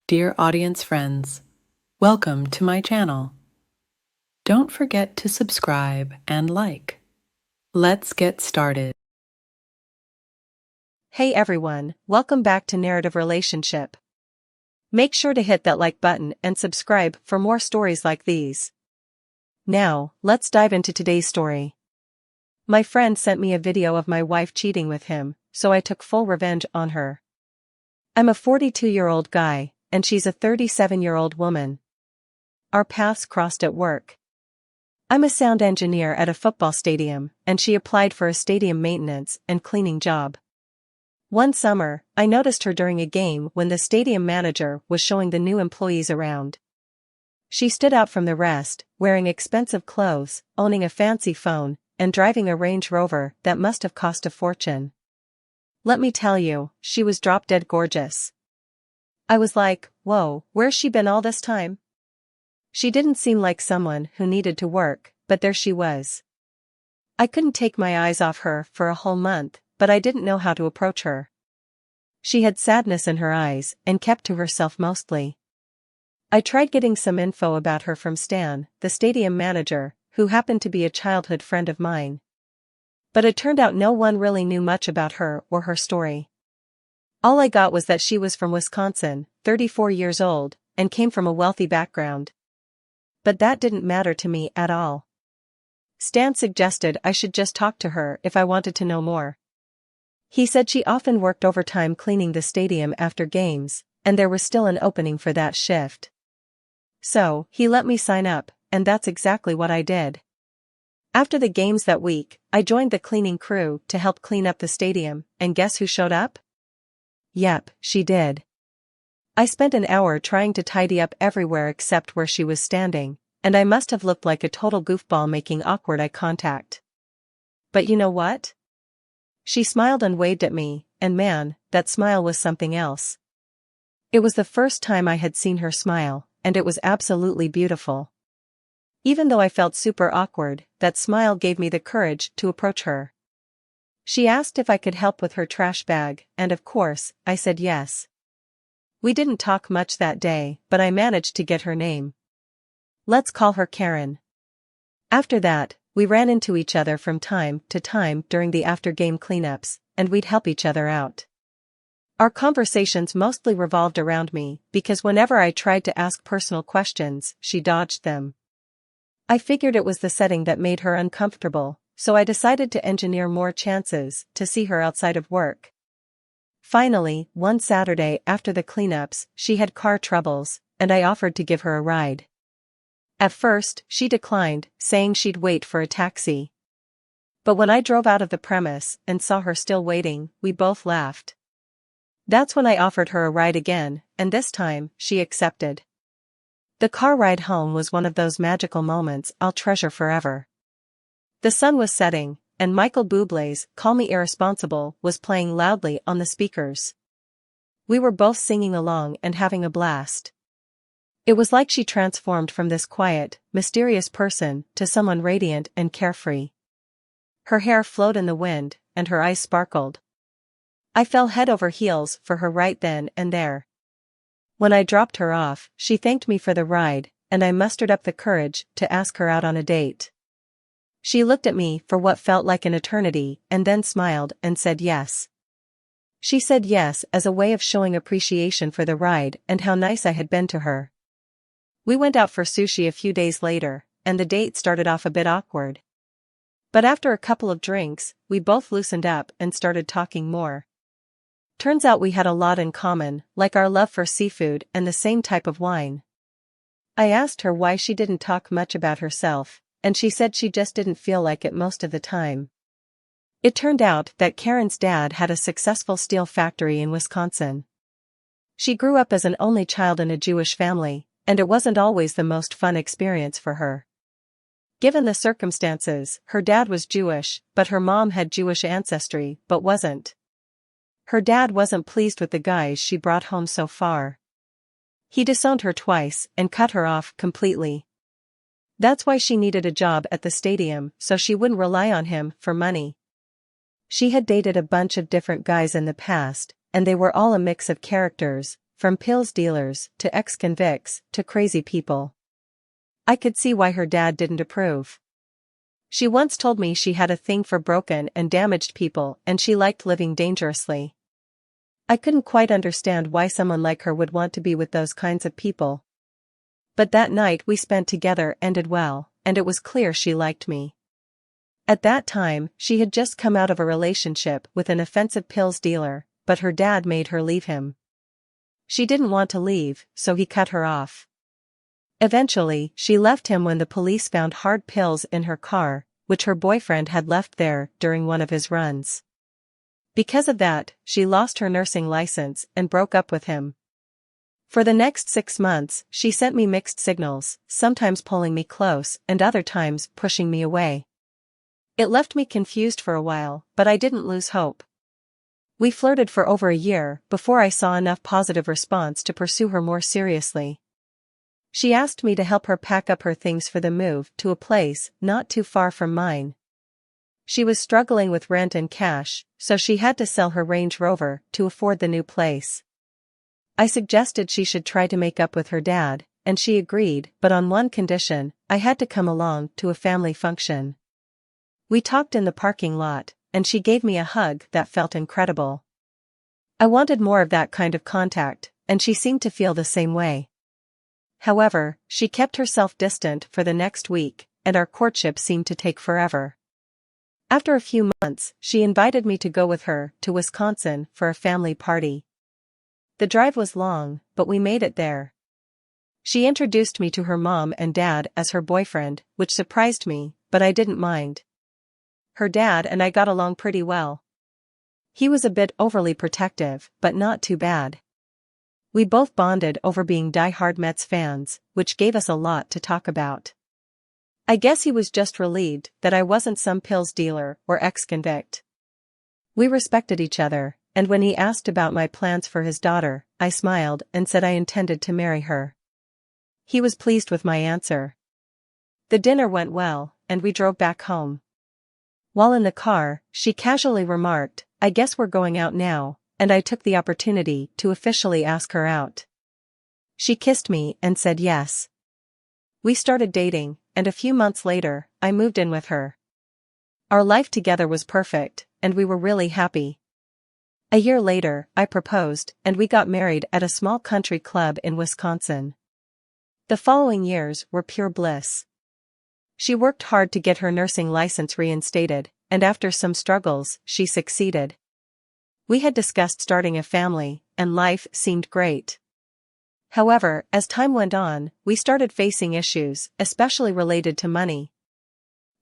Dear audience friends, welcome to my channel. Don't forget to subscribe and like. Let's get started. Hey everyone, welcome back to Narrative Relationship. Make sure to hit that like button and subscribe for more stories like these. Now, let's dive into today's story. My friend sent me a video of my wife cheating with him, so I took full revenge on her. I'm a 42-year-old guy, and she's a 37-year-old woman. Our paths crossed at work. I'm a sound engineer at a football stadium, and she applied for a stadium maintenance and cleaning job. One summer, I noticed her during a game when the stadium manager was showing the new employees around. She stood out from the rest, wearing expensive clothes, owning a fancy phone, and driving a Range Rover that must have cost a fortune. Let me tell you, she was drop-dead gorgeous. I was like, whoa, where's she been all this time? She didn't seem like someone who needed to work, but there she was. I couldn't take my eyes off her for a whole month, but I didn't know how to approach her. She had sadness in her eyes and kept to herself mostly. I tried getting some info about her from Stan, the stadium manager, who happened to be a childhood friend of mine. But it turned out no one really knew much about her or her story. All I got was that she was from Wisconsin, 34 years old, and came from a wealthy background. But that didn't matter to me at all. Stan suggested I should just talk to her if I wanted to know more. He said she often worked overtime cleaning the stadium after games, and there was still an opening for that shift. So, he let me sign up, and that's exactly what I did. After the games that week, I joined the cleaning crew to help clean up the stadium, and guess who showed up? Yep, she did. I spent an hour trying to tidy up everywhere except where she was standing, and I must have looked like a total goofball making awkward eye contact. But you know what? She smiled and waved at me, and man, that smile was something else. It was the first time I had seen her smile, and it was absolutely beautiful. Even though I felt super awkward, that smile gave me the courage to approach her. She asked if I could help with her trash bag, and of course, I said yes. We didn't talk much that day, but I managed to get her name. Let's call her Karen. After that, we ran into each other from time to time during the after-game cleanups, and we'd help each other out. Our conversations mostly revolved around me, because whenever I tried to ask personal questions, she dodged them. I figured it was the setting that made her uncomfortable, so I decided to engineer more chances to see her outside of work. Finally, one Saturday after the cleanups, she had car troubles, and I offered to give her a ride. At first, she declined, saying she'd wait for a taxi. But when I drove out of the premise and saw her still waiting, we both laughed. That's when I offered her a ride again, and this time, she accepted. The car ride home was one of those magical moments I'll treasure forever. The sun was setting, and Michael Bublé's "Call Me Irresponsible" was playing loudly on the speakers. We were both singing along and having a blast. It was like she transformed from this quiet, mysterious person to someone radiant and carefree. Her hair flowed in the wind, and her eyes sparkled. I fell head over heels for her right then and there. When I dropped her off, she thanked me for the ride, and I mustered up the courage to ask her out on a date. She looked at me for what felt like an eternity and then smiled and said yes. She said yes as a way of showing appreciation for the ride and how nice I had been to her. We went out for sushi a few days later, and the date started off a bit awkward. But after a couple of drinks, we both loosened up and started talking more. Turns out we had a lot in common, like our love for seafood and the same type of wine. I asked her why she didn't talk much about herself, and she said she just didn't feel like it most of the time. It turned out that Karen's dad had a successful steel factory in Wisconsin. She grew up as an only child in a Jewish family, and it wasn't always the most fun experience for her. Given the circumstances, her dad was Jewish, but her mom had Jewish ancestry but wasn't. Her dad wasn't pleased with the guys she brought home so far. He disowned her twice and cut her off completely. That's why she needed a job at the stadium so she wouldn't rely on him for money. She had dated a bunch of different guys in the past, and they were all a mix of characters, from pills dealers, to ex-convicts, to crazy people. I could see why her dad didn't approve. She once told me she had a thing for broken and damaged people and she liked living dangerously. I couldn't quite understand why someone like her would want to be with those kinds of people. But that night we spent together ended well, and it was clear she liked me. At that time, she had just come out of a relationship with an offensive pills dealer, but her dad made her leave him. She didn't want to leave, so he cut her off. Eventually, she left him when the police found hard pills in her car, which her boyfriend had left there during one of his runs. Because of that, she lost her nursing license and broke up with him. For the next 6 months, she sent me mixed signals, sometimes pulling me close and other times pushing me away. It left me confused for a while, but I didn't lose hope. We flirted for over a year before I saw enough positive response to pursue her more seriously. She asked me to help her pack up her things for the move to a place not too far from mine. She was struggling with rent and cash, so she had to sell her Range Rover to afford the new place. I suggested she should try to make up with her dad, and she agreed, but on one condition: I had to come along to a family function. We talked in the parking lot, and she gave me a hug that felt incredible. I wanted more of that kind of contact, and she seemed to feel the same way. However, she kept herself distant for the next week, and our courtship seemed to take forever. After a few months, she invited me to go with her to Wisconsin for a family party. The drive was long, but we made it there. She introduced me to her mom and dad as her boyfriend, which surprised me, but I didn't mind. Her dad and I got along pretty well. He was a bit overly protective, but not too bad. We both bonded over being die-hard Mets fans, which gave us a lot to talk about. I guess he was just relieved that I wasn't some pills dealer or ex-convict. We respected each other, and when he asked about my plans for his daughter, I smiled and said I intended to marry her. He was pleased with my answer. The dinner went well, and we drove back home. While in the car, she casually remarked, "I guess we're going out now," and I took the opportunity to officially ask her out. She kissed me and said yes. We started dating, and a few months later, I moved in with her. Our life together was perfect, and we were really happy. A year later, I proposed, and we got married at a small country club in Wisconsin. The following years were pure bliss. She worked hard to get her nursing license reinstated, and after some struggles, she succeeded. We had discussed starting a family, and life seemed great. However, as time went on, we started facing issues, especially related to money.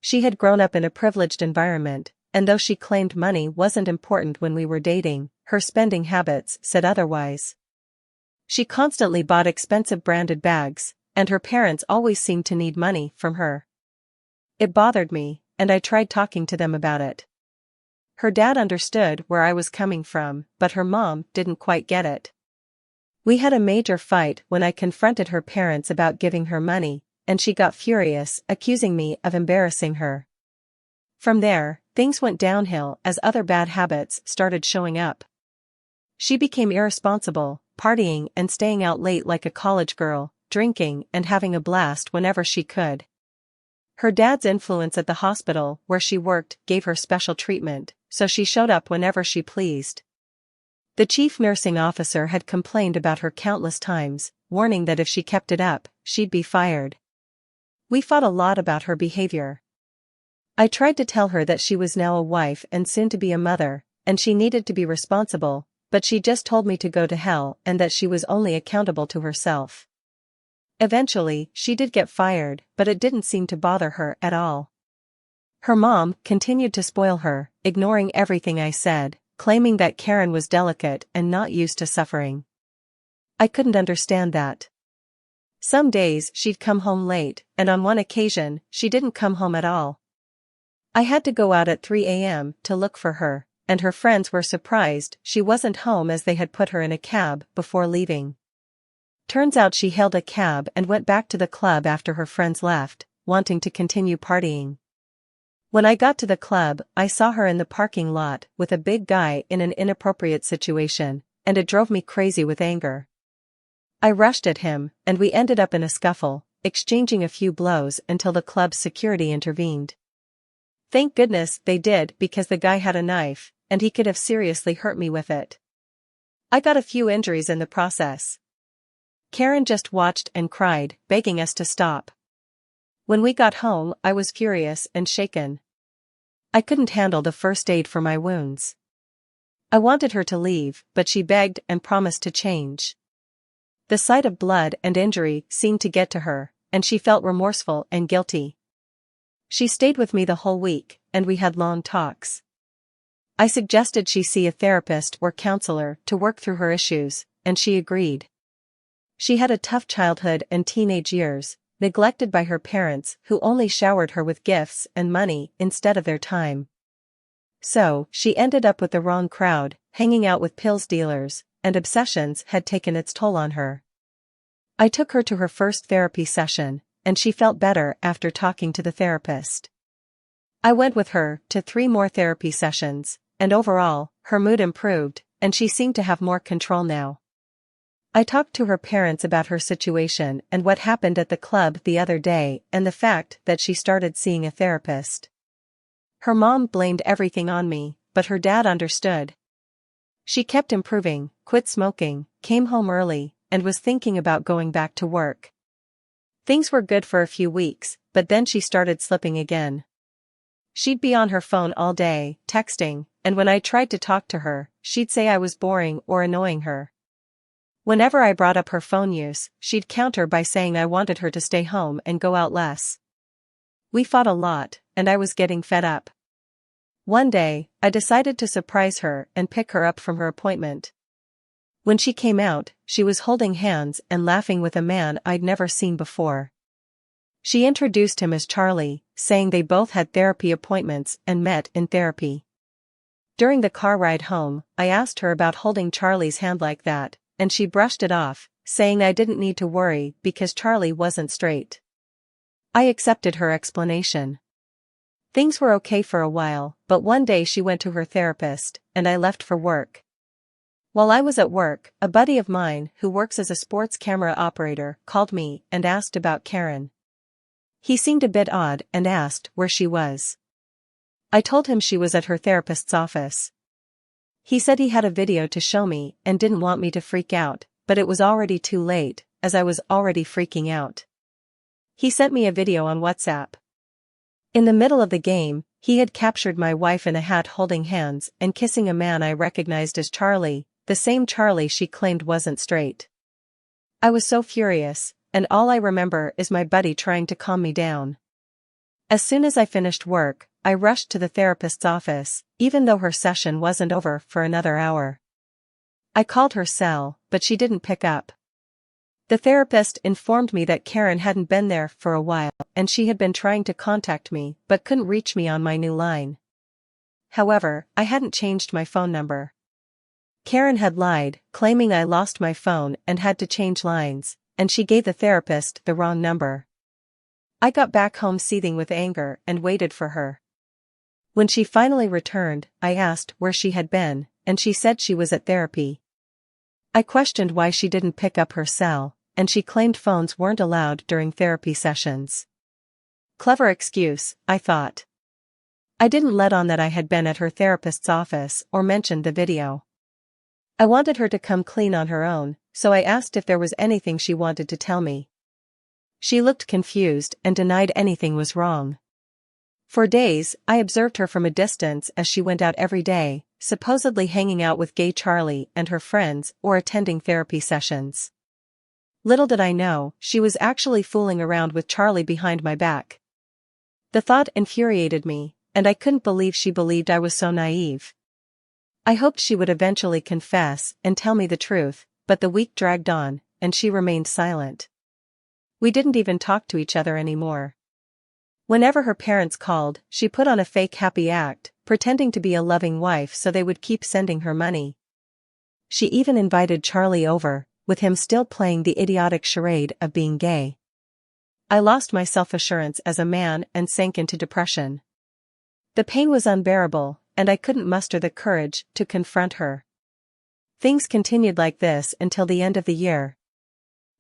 She had grown up in a privileged environment, and though she claimed money wasn't important when we were dating, her spending habits said otherwise. She constantly bought expensive branded bags, and her parents always seemed to need money from her. It bothered me, and I tried talking to them about it. Her dad understood where I was coming from, but her mom didn't quite get it. We had a major fight when I confronted her parents about giving her money, and she got furious, accusing me of embarrassing her. From there, things went downhill as other bad habits started showing up. She became irresponsible, partying and staying out late like a college girl, drinking and having a blast whenever she could. Her dad's influence at the hospital where she worked gave her special treatment, so she showed up whenever she pleased. The chief nursing officer had complained about her countless times, warning that if she kept it up, she'd be fired. We fought a lot about her behavior. I tried to tell her that she was now a wife and soon to be a mother, and she needed to be responsible, but she just told me to go to hell and that she was only accountable to herself. Eventually, she did get fired, but it didn't seem to bother her at all. Her mom continued to spoil her, ignoring everything I said, claiming that Karen was delicate and not used to suffering. I couldn't understand that. Some days she'd come home late, and on one occasion, she didn't come home at all. I had to go out at 3 a.m. to look for her, and her friends were surprised she wasn't home as they had put her in a cab before leaving. Turns out she hailed a cab and went back to the club after her friends left, wanting to continue partying. When I got to the club, I saw her in the parking lot with a big guy in an inappropriate situation, and it drove me crazy with anger. I rushed at him, and we ended up in a scuffle, exchanging a few blows until the club's security intervened. Thank goodness they did, because the guy had a knife, and he could have seriously hurt me with it. I got a few injuries in the process. Karen just watched and cried, begging us to stop. When we got home, I was furious and shaken. I couldn't handle the first aid for my wounds. I wanted her to leave, but she begged and promised to change. The sight of blood and injury seemed to get to her, and she felt remorseful and guilty. She stayed with me the whole week, and we had long talks. I suggested she see a therapist or counselor to work through her issues, and she agreed. She had a tough childhood and teenage years, neglected by her parents who only showered her with gifts and money instead of their time. So, she ended up with the wrong crowd, hanging out with pills dealers, and obsessions had taken its toll on her. I took her to her first therapy session, and she felt better after talking to the therapist. I went with her to 3 more therapy sessions, and overall, her mood improved, and she seemed to have more control now. I talked to her parents about her situation and what happened at the club the other day and the fact that she started seeing a therapist. Her mom blamed everything on me, but her dad understood. She kept improving, quit smoking, came home early, and was thinking about going back to work. Things were good for a few weeks, but then she started slipping again. She'd be on her phone all day, texting, and when I tried to talk to her, she'd say I was boring or annoying her. Whenever I brought up her phone use, she'd counter by saying I wanted her to stay home and go out less. We fought a lot, and I was getting fed up. One day, I decided to surprise her and pick her up from her appointment. When she came out, she was holding hands and laughing with a man I'd never seen before. She introduced him as Charlie, saying they both had therapy appointments and met in therapy. During the car ride home, I asked her about holding Charlie's hand like that, and she brushed it off, saying I didn't need to worry because Charlie wasn't straight. I accepted her explanation. Things were okay for a while, but one day she went to her therapist, and I left for work. While I was at work, a buddy of mine who works as a sports camera operator called me and asked about Karen. He seemed a bit odd and asked where she was. I told him she was at her therapist's office. He said he had a video to show me and didn't want me to freak out, but it was already too late, as I was already freaking out. He sent me a video on WhatsApp. In the middle of the game, he had captured my wife in a hat holding hands and kissing a man I recognized as Charlie, the same Charlie she claimed wasn't straight. I was so furious, and all I remember is my buddy trying to calm me down. As soon as I finished work, I rushed to the therapist's office, even though her session wasn't over for another hour. I called her cell, but she didn't pick up. The therapist informed me that Karen hadn't been there for a while, and she had been trying to contact me but couldn't reach me on my new line. However, I hadn't changed my phone number. Karen had lied, claiming I lost my phone and had to change lines, and she gave the therapist the wrong number. I got back home seething with anger and waited for her. When she finally returned, I asked where she had been, and she said she was at therapy. I questioned why she didn't pick up her cell, and she claimed phones weren't allowed during therapy sessions. Clever excuse, I thought. I didn't let on that I had been at her therapist's office or mentioned the video. I wanted her to come clean on her own, so I asked if there was anything she wanted to tell me. She looked confused and denied anything was wrong. For days, I observed her from a distance as she went out every day, supposedly hanging out with gay Charlie and her friends or attending therapy sessions. Little did I know, she was actually fooling around with Charlie behind my back. The thought infuriated me, and I couldn't believe she believed I was so naive. I hoped she would eventually confess and tell me the truth, but the week dragged on, and she remained silent. We didn't even talk to each other anymore. Whenever her parents called, she put on a fake happy act, pretending to be a loving wife so they would keep sending her money. She even invited Charlie over, with him still playing the idiotic charade of being gay. I lost my self-assurance as a man and sank into depression. The pain was unbearable, and I couldn't muster the courage to confront her. Things continued like this until the end of the year.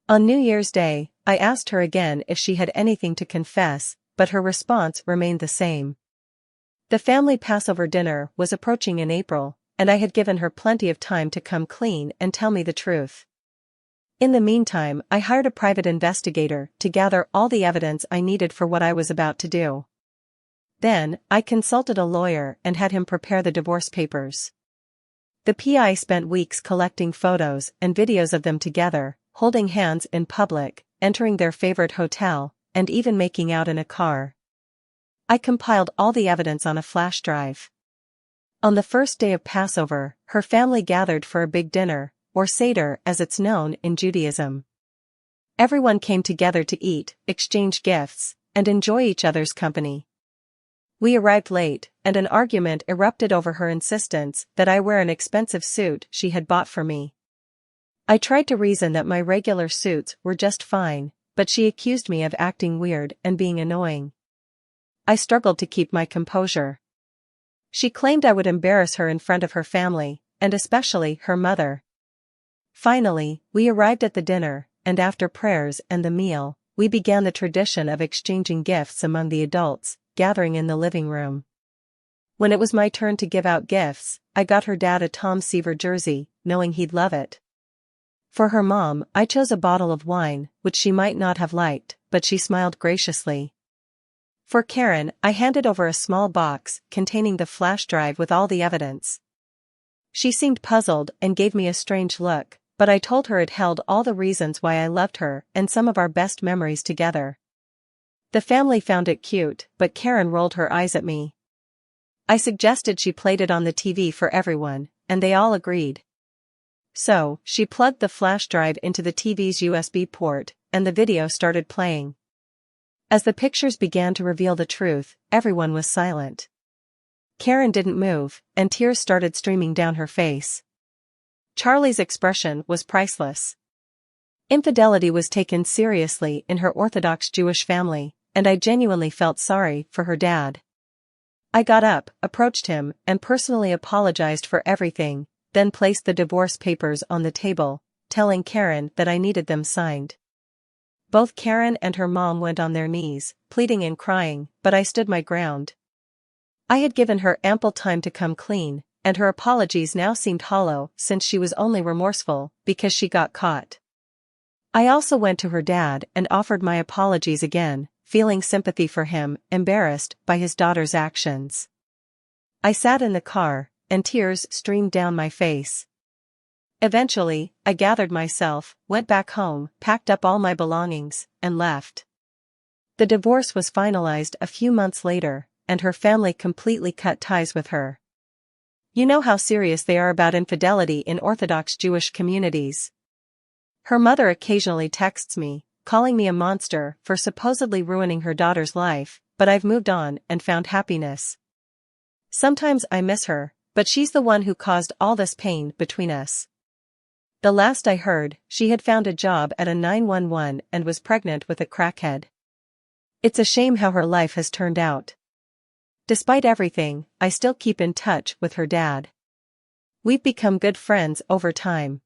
On New Year's Day, I asked her again if she had anything to confess, but her response remained the same. The family Passover dinner was approaching in April, and I had given her plenty of time to come clean and tell me the truth. In the meantime, I hired a private investigator to gather all the evidence I needed for what I was about to do. Then, I consulted a lawyer and had him prepare the divorce papers. The PI spent weeks collecting photos and videos of them together, holding hands in public, entering their favorite hotel, and even making out in a car. I compiled all the evidence on a flash drive. On the first day of Passover, her family gathered for a big dinner, or Seder as it's known in Judaism. Everyone came together to eat, exchange gifts, and enjoy each other's company. We arrived late, and an argument erupted over her insistence that I wear an expensive suit she had bought for me. I tried to reason that my regular suits were just fine, but she accused me of acting weird and being annoying. I struggled to keep my composure. She claimed I would embarrass her in front of her family, and especially her mother. Finally, we arrived at the dinner, and after prayers and the meal, we began the tradition of exchanging gifts among the adults, gathering in the living room. When it was my turn to give out gifts, I got her dad a Tom Seaver jersey, knowing he'd love it. For her mom, I chose a bottle of wine, which she might not have liked, but she smiled graciously. For Karen, I handed over a small box containing the flash drive with all the evidence. She seemed puzzled and gave me a strange look, but I told her it held all the reasons why I loved her and some of our best memories together. The family found it cute, but Karen rolled her eyes at me. I suggested she played it on the TV for everyone, and they all agreed. So, she plugged the flash drive into the TV's USB port, and the video started playing. As the pictures began to reveal the truth, everyone was silent. Karen didn't move, and tears started streaming down her face. Charlie's expression was priceless. Infidelity was taken seriously in her Orthodox Jewish family, and I genuinely felt sorry for her dad. I got up, approached him, and personally apologized for everything, then placed the divorce papers on the table, telling Karen that I needed them signed. Both Karen and her mom went on their knees, pleading and crying, but I stood my ground. I had given her ample time to come clean, and her apologies now seemed hollow since she was only remorseful because she got caught. I also went to her dad and offered my apologies again, feeling sympathy for him, embarrassed by his daughter's actions. I sat in the car, and tears streamed down my face. Eventually, I gathered myself, went back home, packed up all my belongings, and left. The divorce was finalized a few months later, and her family completely cut ties with her. You know how serious they are about infidelity in Orthodox Jewish communities. Her mother occasionally texts me, calling me a monster for supposedly ruining her daughter's life, but I've moved on and found happiness. Sometimes I miss her, but she's the one who caused all this pain between us. The last I heard, she had found a job at a 911 and was pregnant with a crackhead. It's a shame how her life has turned out. Despite everything, I still keep in touch with her dad. We've become good friends over time.